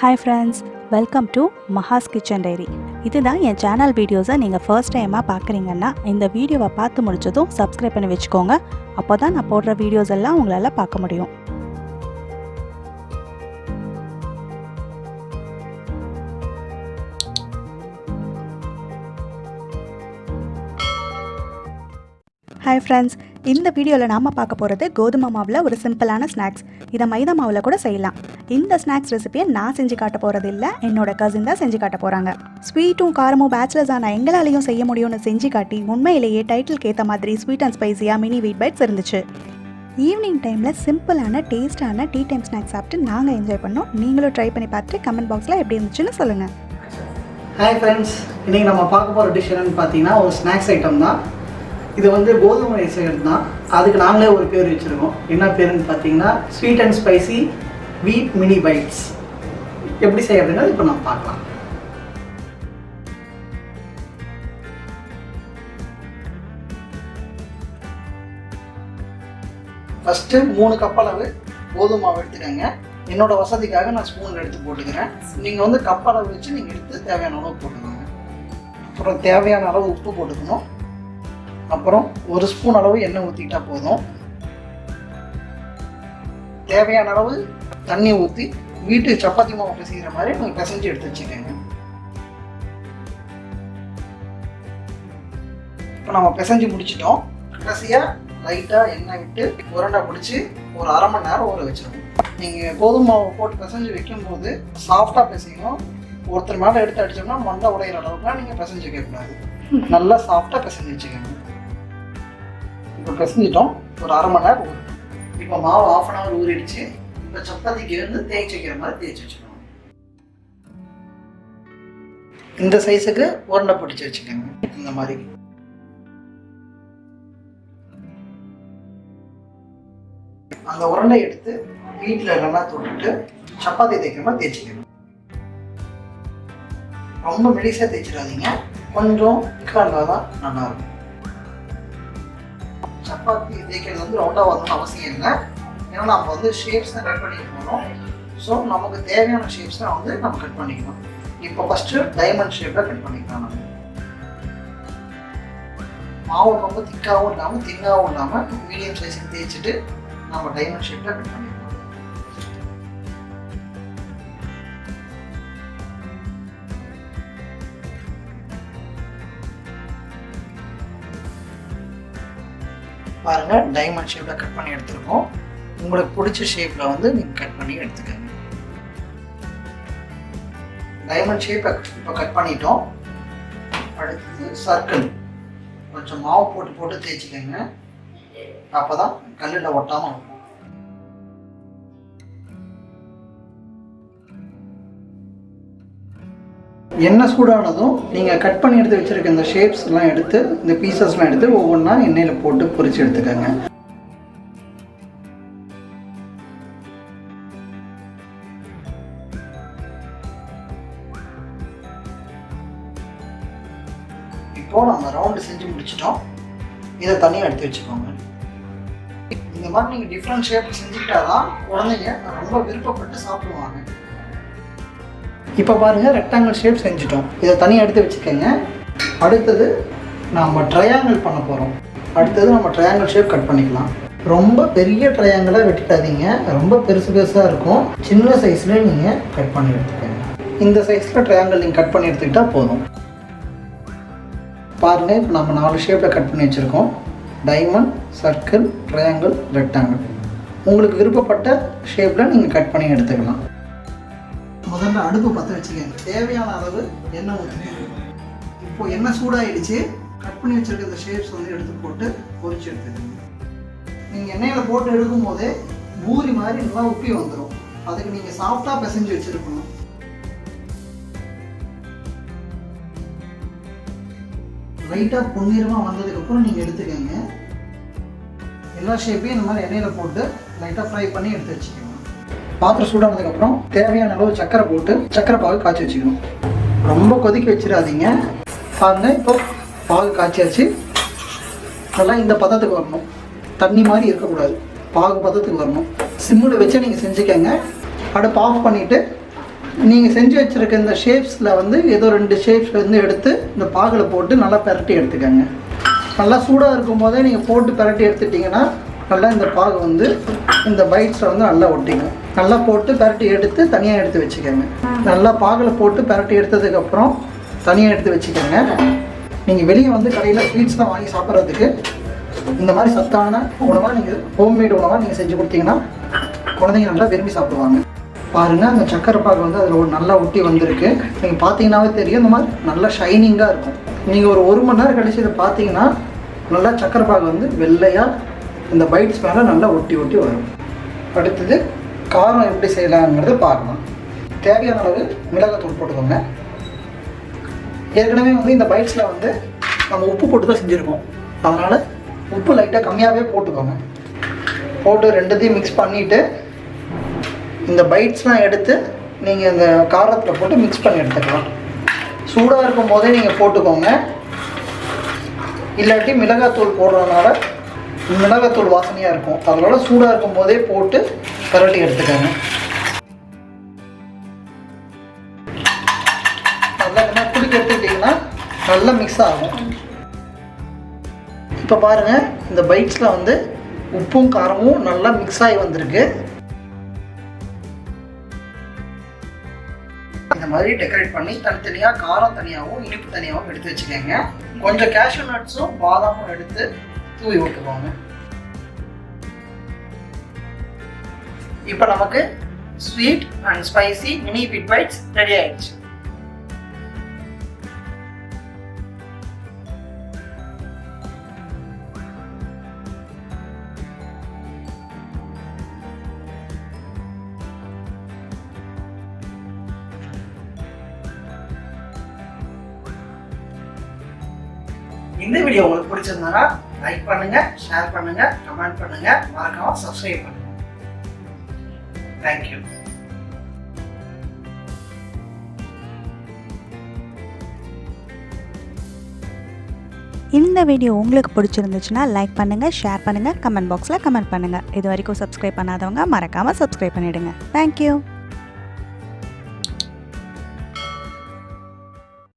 Hi friends, welcome to Maha's kitchen diary. இதுதான் என் channel வீடியோஸை நீங்கள் ஃபர்ஸ்ட் டைமாக பார்க்குறீங்கன்னா இந்த வீடியோவை பார்த்து முடிச்சதும் சப்ஸ்கிரைப் பண்ணி வச்சுக்கோங்க. அப்போ தான் நான் போடுற வீடியோஸ் எல்லாம் உங்களால் பார்க்க முடியும். ஹாய் ஃப்ரெண்ட்ஸ், இந்த வீடியோவில் நாம் பார்க்க போகிறது கோதுமை மாவில் ஒரு சிம்பிளான ஸ்நாக்ஸ். இதை மைதா மாவில் கூட செய்யலாம். இந்த ஸ்நாக்ஸ் ரெசிபியை நான் செஞ்சு காட்ட போகிறது இல்லை, என்னோட கசின் தான் செஞ்சு காட்ட போகிறாங்க. ஸ்வீட்டும் காரமும் பேச்சுலர்ஸ் ஆனால் எங்களாலையும் செய்ய முடியும்னு செஞ்சு காட்டி உண்மையிலேயே டைட்டிலுக்கு ஏற்ற மாதிரி ஸ்வீட் அண்ட் ஸ்பைசியாக மினி வீட் பைட்ஸ் இருந்துச்சு. ஈவினிங் டைமில் சிம்பிளான டேஸ்டான டீ டைம் ஸ்நாக்ஸ் சாப்பிட்டு நாங்கள் என்ஜாய் பண்ணோம். நீங்களும் ட்ரை பண்ணி பார்த்துட்டு கமெண்ட் பாக்ஸில் எப்படி இருந்துச்சுன்னு சொல்லுங்கள். ஹாய் ஃப்ரெண்ட்ஸ், இன்றைக்கி நம்ம பார்க்க போகிற டிஷ் என்னென்னு பார்த்தீங்கன்னா ஒரு ஸ்நாக்ஸ் ஐட்டம் தான். இது வந்து கோதுமை ரைஸ் தான். அதுக்கு நாங்களே ஒரு பேர் வச்சுருக்கோம். என்ன பேருன்னு பார்த்தீங்கன்னா ஸ்வீட் அண்ட் ஸ்பைசி வீட் மினி பைட்ஸ். எப்படி செய்யறதுங்க இப்போ நம்ம பார்க்கலாம். ஃபஸ்ட்டு 3 கப் அளவு கோதுமை மாவு எடுத்துக்கோங்க. என்னோட வசதிக்காக நான் ஸ்பூனில் எடுத்து போட்டுக்கிறேன். நீங்கள் வந்து கப் அளவு வச்சு நீங்கள் எடுத்து தேவையான அளவு போட்டுக்கோங்க. அப்புறம் தேவையான அளவு உப்பு போட்டுக்கணும். அப்புறம் 1 ஸ்பூன் அளவு எண்ணெய் ஊற்றிக்கிட்டா போதும். தேவையான அளவு தண்ணி ஊற்றி வீட்டு சப்பாத்தி மாவு பிசைகிற மாதிரி நீங்கள் பிசைஞ்சு எடுத்து வச்சுக்கோங்க. இப்போ நம்ம பிசைஞ்சு முடிச்சிட்டோம். கடைசியாக லைட்டாக எண்ணெய் விட்டு உருண்டை பிடிச்சி ஒரு அரை மணி நேரம் ஊற வச்சிருக்கோம். நீங்கள் கோதுமை மாவை போட்டு பிசைஞ்சு வைக்கும்போது சாஃப்டாக பிசையணும். ஒருத்தர் மேலே எடுத்து அடித்தோம்னா மண்டை உடையிற அளவுக்குலாம் நீங்கள் பிசைஞ்சு வைக்கக்கூடாது. நல்லா சாஃப்டாக பிசைஞ்சு வச்சுக்கோங்க. இப்போ பிசைஞ்சிட்டோம். ஒரு அரை மணி நேரம் ஊறும். இப்போ மாவு 1/2 hour ஊறிடுச்சு. இப்போ சப்பாத்திக்கு வந்து தேய்ச்சி வைக்கிற மாதிரி தேய்ச்சி வச்சுக்கணும். இந்த சைஸுக்கு உருண்டை பிடிச்சி வச்சுக்கோங்க. இந்த மாதிரி அந்த உருண்டை எடுத்து வீட்டில் நல்லா தொட்டுட்டு சப்பாத்தி தேய்க்கிற மாதிரி தேய்ச்சிக்கணும். ரொம்ப மெலிசாக தேய்ச்சிடாதீங்க, கொஞ்சம் திக்காக தான் நல்லாயிருக்கும். சப்பாத்தி தேய்க்கிறது வந்து ரவுண்டாக வரணும்னு அவசியம் இல்லை. ஏன்னா நம்ம வந்து ஷேப்ஸ் தான் கட் பண்ணிக்க போகிறோம். ஸோ நமக்கு தேவையான ஷேப்ஸ் தான் வந்து நம்ம கட் பண்ணிக்கணும். இப்போ ஃபஸ்ட்டு டைமண்ட் ஷேப்பில் கட் பண்ணிக்கலாம். நம்ம மாவு ரொம்ப திக்காகவும் இல்லாமல் தின்னாகவும் இல்லாமல் மீடியம் சைஸுக்கு தேய்ச்சிட்டு நம்ம டைமண்ட் ஷேப்பில் கட் பண்ணிக்கலாம். பாருங்கள், டைமண்ட் ஷேப்பில் கட் பண்ணி எடுத்துருக்கோம். உங்களுக்கு பிடிச்ச ஷேப்பில் வந்து நீங்கள் கட் பண்ணி எடுத்துக்கோங்க. டைமண்ட் ஷேப்பை இப்போ கட் பண்ணிட்டோம். அடுத்து சர்க்கிள் கொஞ்சம் மாவு போட்டு போட்டு தேய்ச்சிக்கோங்க. அப்போ தான் கல்லில் ஒட்டாமல் இருக்கும். எண்ணெய் சூடானதும் நீங்கள் கட் பண்ணி எடுத்து வச்சுருக்க இந்த ஷேப்ஸ்லாம் எடுத்து இந்த பீசஸ்லாம் எடுத்து ஒவ்வொன்றா எண்ணெயில் போட்டு பொரிச்சு எடுத்துக்கோங்க. இப்போ நம்ம ரவுண்டு செஞ்சு முடிச்சிட்டோம். இதை தனியாக எடுத்து வச்சுக்கோங்க. இந்த மாதிரி நீங்கள் டிஃப்ரெண்ட் ஷேப் செஞ்சுக்கிட்டாதான் குழந்தைங்க ரொம்ப விருப்பப்பட்டு சாப்பிடுவாங்க. இப்போ பாருங்கள், ரெக்டாங்கிள் ஷேப் செஞ்சுட்டோம். இதை தனியாக எடுத்து வச்சுக்கோங்க. அடுத்தது நம்ம ட்ரையாங்கிள் பண்ண போகிறோம். அடுத்தது நம்ம ட்ரையாங்கிள் ஷேப் கட் பண்ணிக்கலாம். ரொம்ப பெரிய ட்ரையாங்கிளாக வெட்டிட்டாதீங்க, ரொம்ப பெருசு பெருசாக இருக்கும். சின்ன சைஸில் நீங்கள் கட் பண்ணி எடுத்துக்கோங்க. இந்த சைஸில் ட்ரையாங்கிள் நீங்கள் கட் பண்ணி எடுத்துக்கிட்டால் போதும். பாருங்கள், இப்போ நம்ம 4 ஷேப்பில் கட் பண்ணி வச்சுருக்கோம். Diamond, circle, triangle, rectangle. உங்களுக்கு விருப்பப்பட்ட ஷேப்பில் நீங்கள் கட் பண்ணி எடுத்துக்கலாம். முதல்ல அடுப்பு பற்ற வச்சுக்கோங்க. தேவையான அளவு எண்ணெய் ஊற்றிக்கோங்க. இப்போது எண்ணெய் சூடாகிடுச்சு. கட் பண்ணி வச்சுருக்க இந்த ஷேப்ஸ் வந்து எடுத்து போட்டு பொரிச்சு எடுத்துக்கோங்க. நீங்கள் எண்ணெயில் போட்டு எடுக்கும் போதே பூரி மாதிரி நல்லா உப்பி வந்துடும். அதுக்கு நீங்கள் சாஃப்டாக பிசைஞ்சு வச்சுருக்கணும். லைட்டாக பொன்னிறமாக வந்ததுக்கப்புறம் நீங்கள் எடுத்துக்கோங்க. எல்லா ஷேப்பையும் இந்த மாதிரி எண்ணெயில் போட்டு லைட்டாக ஃப்ரை பண்ணி எடுத்து வச்சுக்கோங்க. பாத்திரம் சூடானதுக்கப்புறம் தேவையான அளவு சக்கரை போட்டு சக்கரை பாகு காய்ச்சி வச்சுக்கணும். ரொம்ப கொதிக்க வச்சிடாதீங்க. பாருங்கள், இப்போ பாகு காய்ச்சியாச்சு. நல்லா இந்த பதத்துக்கு வரணும். தண்ணி மாதிரி இருக்கக்கூடாது, பாகு பதத்துக்கு வரணும். சிம்மில் வச்சு நீங்கள் செஞ்சுக்கோங்க. அடுப்பு ஆஃப் பண்ணிவிட்டு நீங்கள் செஞ்சு வச்சுருக்க இந்த ஷேப்ஸில் வந்து ஏதோ 2 ஷேப்ஸ் வந்து எடுத்து இந்த பாகில் போட்டு நல்லா பெரட்டி எடுத்துக்கோங்க. நல்லா சூடாக இருக்கும் போதே நீங்கள் போட்டு பெரட்டி எடுத்துட்டிங்கன்னா நல்லா இந்த பாகு வந்து இந்த பைட்ஸில் வந்து நல்லா ஒட்டிக்கும். நல்லா போட்டு பெரட்டி எடுத்து தனியாக எடுத்து வச்சுக்கோங்க. நல்லா பாகில் போட்டு பெரட்டி எடுத்ததுக்கப்புறம் தனியாக எடுத்து வச்சுக்கோங்க. நீங்கள் வெளியே வந்து கடையில் ஸ்வீட்ஸ்லாம் வாங்கி சாப்பிட்றதுக்கு இந்த மாதிரி சத்தான உணவாக நீங்கள் ஹோம்மேட் உணவாக நீங்கள் செஞ்சு கொடுத்தீங்கன்னா குழந்தைங்க நல்லா விரும்பி சாப்பிடுவாங்க. பாருங்கள், அந்த சக்கரை பாகு வந்து அதில் நல்லா ஒட்டி வந்திருக்கு. நீங்கள் பார்த்தீங்கன்னாவே தெரியும், இந்த மாதிரி நல்லா ஷைனிங்காக இருக்கும். நீங்கள் ஒரு 1 மணி நேரம் கழிச்சு இதை பார்த்தீங்கன்னா நல்லா சக்கரை பாகு வந்து வெள்ளையாக இந்த பைட்ஸ் மேலே நல்லா ஒட்டி ஒட்டி வரும். அடுத்தது காரம் எப்படி செய்யலாங்கிறத பார்க்கலாம். தேவையான அளவு மிளகாத்தூள் போட்டுக்கோங்க. ஏற்கனவே வந்து இந்த பைட்ஸில் வந்து நம்ம உப்பு போட்டு தான் செஞ்சுருக்கோம். அதனால் உப்பு லைட்டாக கம்மியாகவே போட்டுக்கோங்க. போட்டு 2த்தையும் மிக்ஸ் பண்ணிவிட்டு இந்த பைட்ஸ்லாம் எடுத்து நீங்கள் இந்த காரத்தில் போட்டு மிக்ஸ் பண்ணி எடுத்துக்கலாம். சூடாக இருக்கும் போதே நீங்கள் போட்டுக்கோங்க. இல்லாட்டி மிளகாத்தூள் போடுறதுனால மிளகாத்தூள் வாசனையாக இருக்கும். அதனால் சூடாக இருக்கும் போதே போட்டு பரட்டி எடுத்துக்கோங்க. நல்லா என்ன குடிக்க எடுத்துக்கிட்டிங்கன்னா நல்லா மிக்ஸ் ஆகும். இப்போ பாருங்கள், இந்த பைட்ஸில் வந்து உப்பும் காரமும் நல்லா மிக்ஸ் ஆகி வந்திருக்கு. இந்த மாதிரி டெக்கரேட் பண்ணி தனித்தனியாக காரம் தனியாகவும் இனிப்பு தனியாகவும் எடுத்து வச்சுக்கோங்க. கொஞ்சம் கேஷ்யூ நட்ஸும் பாதாமும் எடுத்து தூவி விட்டுக்கோங்க. இப்போ நமக்கு sweet and spicy mini bit bites ready ஆயிடுச்சு. இந்த வீடியோ உங்களுக்கு பிடிச்சிருந்தா லைக் பண்ணுங்க, ஷேர் பண்ணுங்க, கமெண்ட் பண்ணுங்க, மறக்காம சப்ஸ்கிரைப் பண்ணுங்க. தேங்க்யூ. இந்த வீடியோ உங்களுக்கு பிடிச்சிருந்துச்சுன்னா லைக் பண்ணுங்கள், ஷேர் பண்ணுங்கள், கமெண்ட் பாக்ஸில் கமெண்ட் பண்ணுங்கள். இது வரைக்கும் சப்ஸ்கிரைப் பண்ணாதவங்க மறக்காமல் சப்ஸ்கிரைப் பண்ணிவிடுங்க. தேங்க்யூ.